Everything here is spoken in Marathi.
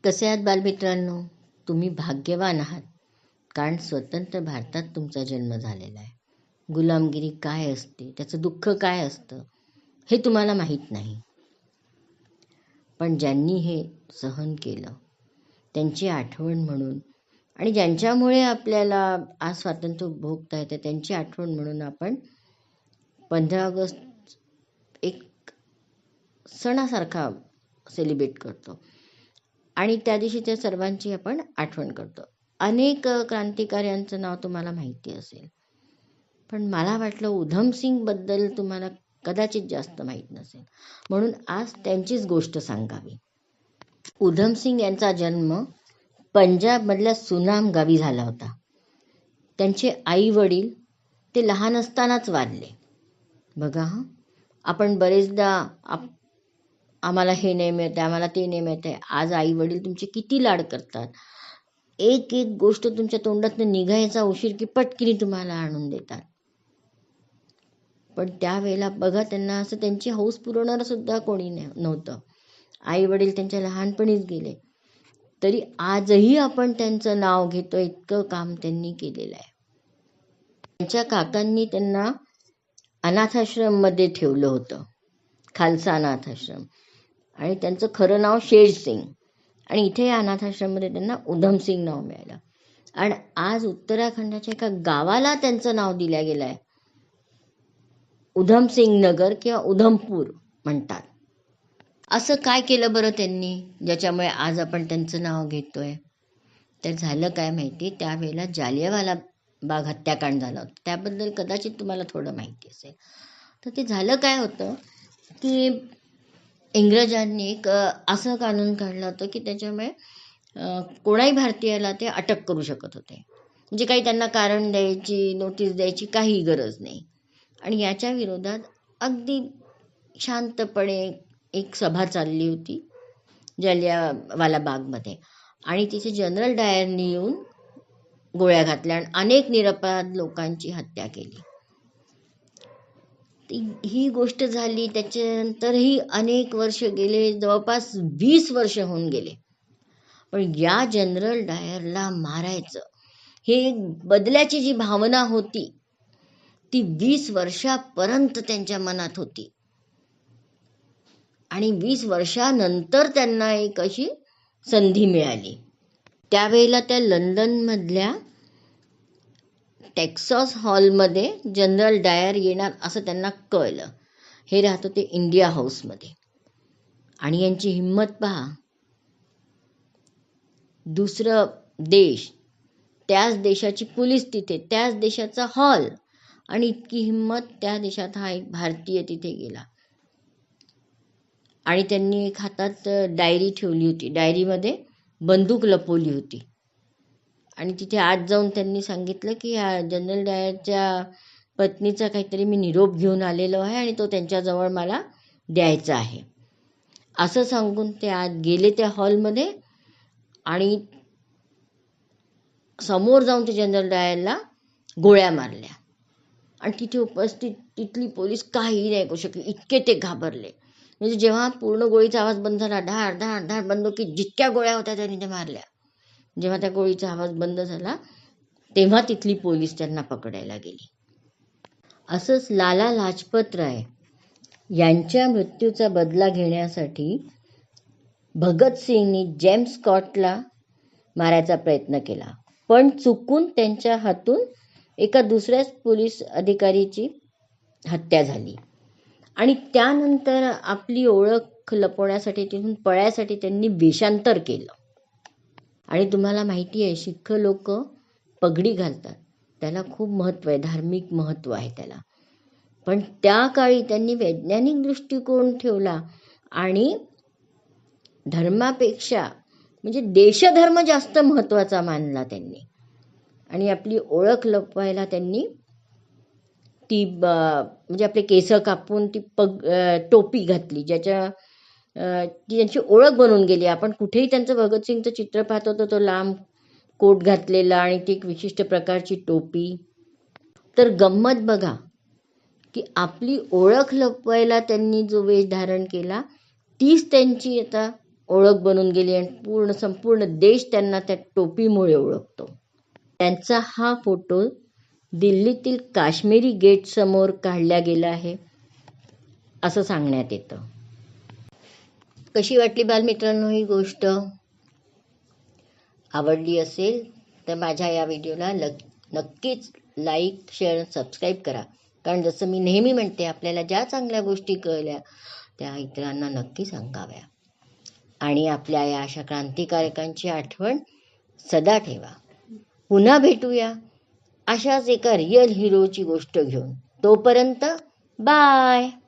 कसे आहात बालमित्रांनो? तुम्ही भाग्यवान आहात, कारण स्वतंत्र भारतात तुमचा जन्म झालेला आहे. गुलामगिरी काय असते, त्याचं दुःख काय असतं हे तुम्हाला माहीत नाही. पण ज्यांनी हे सहन केलं त्यांची आठवण म्हणून आणि ज्यांच्यामुळे आपल्याला आज स्वातंत्र्य भोगता येतं त्यांची आठवण म्हणून आपण 15 ऑगस्ट एक सणासारखा सेलिब्रेट करतो आणि त्या दिवशी त्या सर्वांची आपण आठवण करतो. अनेक क्रांतिकार्यांचं नाव तुम्हाला माहिती असेल, पण मला वाटलं उधमसिंगबद्दल तुम्हाला कदाचित जास्त माहीत नसेल, म्हणून आज त्यांचीच गोष्ट सांगावी. उधमसिंग यांचा जन्म पंजाबमधल्या सुनाम गावी झाला होता. त्यांचे आई वडील ते लहान असतानाच वारले. बघा आपण बरेचदा आम्हाला हे नाही मिळतं, आम्हाला ते नाही मिळतं. आज आई वडील तुमचे किती लाड करतात. एक एक गोष्ट तुमच्या तोंडातून निघायचा उशीर की पटकिनी तुम्हाला आणून देतात. पण त्यावेळेला बघा त्यांना असं त्यांची हौस पुरवणारं सुद्धा कोणी नव्हतं. आई वडील त्यांच्या लहानपणीच गेले, तरी आजही आपण त्यांचं नाव घेतो. इतकं काम त्यांनी केलेलं आहे. त्यांच्या काकांनी त्यांना अनाथाश्रममध्ये ठेवलं होतं, खालसा अनाथाश्रम, आणि त्यांचं खरं नाव शेरसिंग, आणि इथे या अनाथाश्रममध्ये त्यांना उधमसिंग नाव मिळालं. आणि आज उत्तराखंडाच्या एका गावाला त्यांचं नाव दिलं गेलं आहे. उधमसिंग नगर किंवा उधमपूर म्हणतात. असं काय केलं बरं त्यांनी ज्याच्यामुळे आज आपण त्यांचं नाव घेतोय? तर झालं काय माहिती, त्यावेळेला जालियनवाला बाग हत्याकांड झालं होतं. त्याबद्दल कदाचित तुम्हाला थोडं माहिती असेल. तर ते झालं काय होतं की इंग्रजांनी एक असं कानून काढलं होतं की त्याच्यामुळे कोणाही भारतीयाला ते अटक करू शकत होते. म्हणजे काही त्यांना कारण द्यायची, नोटीस द्यायची काही गरज नाही. आणि याच्या विरोधात अगदी शांतपणे एक सभा चालली होती जालियनवाला बागमध्ये, आणि तिथे जनरल डायरनी येऊन गोळ्या घातल्या आणि अनेक निरपराध लोकांची हत्या केली. ही गोष्ट झाली. त्याच्यानंतरही अनेक वर्ष गेले, जवळपास 20 वर्ष होऊन गेले. पण या जनरल डायरला मारायचं हे बदल्याची जी भावना होती ती 20 वर्षापर्यंत त्यांच्या मनात होती. आणि 20 वर्षानंतर त्यांना एक अशी संधी मिळाली. त्यावेळेला त्या लंडनमधल्या टेक्सास हॉलमध्ये जनरल डायर येणार असं त्यांना कळलं. हे राहत होते इंडिया हाऊसमध्ये. आणि यांची हिंमत पहा, दुसरं देश, त्याच देशाची पोलीस तिथे, त्याच देशाचा हॉल, आणि इतकी हिंमत. त्या देशात हा एक भारतीय तिथे गेला आणि त्यांनी एक हातात डायरी ठेवली होती. डायरीमध्ये बंदूक लपवली होती आणि तिथे आत जाऊन त्यांनी सांगितलं की या जनरल डायरच्या पत्नीचा काहीतरी मी निरोप घेऊन आलेलो आहे आणि तो त्यांच्याजवळ मला द्यायचा आहे. असं सांगून ते आत गेले त्या हॉलमध्ये आणि समोर जाऊन ते जनरल डायरला गोळ्या मारल्या. आणि तिथे उपस्थित तिथली पोलीस काहीही नाही करू शकली, इतके ते घाबरले. म्हणजे जेव्हा पूर्ण गोळीचा आवाज बंद झाला, धाड धाड धाड बंदुकीत जितक्या गोळ्या होत्या त्यांनी ते मारल्या. जेव्हा त्या गोळीचा आवाज बंद झाला तेव्हा तिथली पोलीस त्यांना पकडायला गेली. असंच लाला लाजपत राय यांच्या मृत्यूचा बदला घेण्यासाठी भगतसिंगनी जेम्स स्कॉटला मारायचा प्रयत्न केला, पण चुकून त्यांच्या हातून एका दुसऱ्याच पोलीस अधिकारीची हत्या झाली. आणि त्यानंतर आपली ओळख लपवण्यासाठी, तिथून पळायसाठी त्यांनी वेषांतर केलं. आणि तुम्हाला माहिती आहे, शीख लोक पगडी घालतात, त्याला खूप महत्त्व आहे, धार्मिक महत्त्व आहे त्याला. पण त्या काळी त्यांनी वैज्ञानिक दृष्टिकोन ठेवला आणि धर्मापेक्षा म्हणजे देशधर्म जास्त महत्त्वाचा मानला त्यांनी. आणि आपली ओळख लपवायला त्यांनी ती म्हणजे आपले केस कापून ती टोपी घातली, ती त्यांची ओळख बनून गेली. आपण कुठेही त्यांचं भगतसिंगचं चित्र पाहतो तर तो लांब कोट घातलेला आणि ती एक विशिष्ट प्रकारची टोपी. तर गंमत बघा की आपली ओळख लपवायला त्यांनी जो वेश धारण केला तीच त्यांची आता ओळख बनून गेली आणि संपूर्ण देश त्यांना त्या टोपीमुळे ओळखतो. त्यांचा हा फोटो दिल्लीतील काश्मीरी गेट समोर काढला गेला आहे असं सांगण्यात येतं. कशी वाटली बालमित्रांनो ही गोष्ट? आवडली असेल तर माझ्या या व्हिडिओला नक्कीच लाईक, शेअर, सबस्क्राईब करा. कारण जसं मी नेहमी म्हणते, आपल्याला ज्या चांगल्या गोष्टी कळल्या त्या इतरांना नक्की सांगाव्या. आणि आपल्या या अशा क्रांतिकारकांची आठवण सदा ठेवा. पुन्हा भेटूया अशाच एका रिअल हिरोची गोष्ट घेऊन. तोपर्यंत बाय.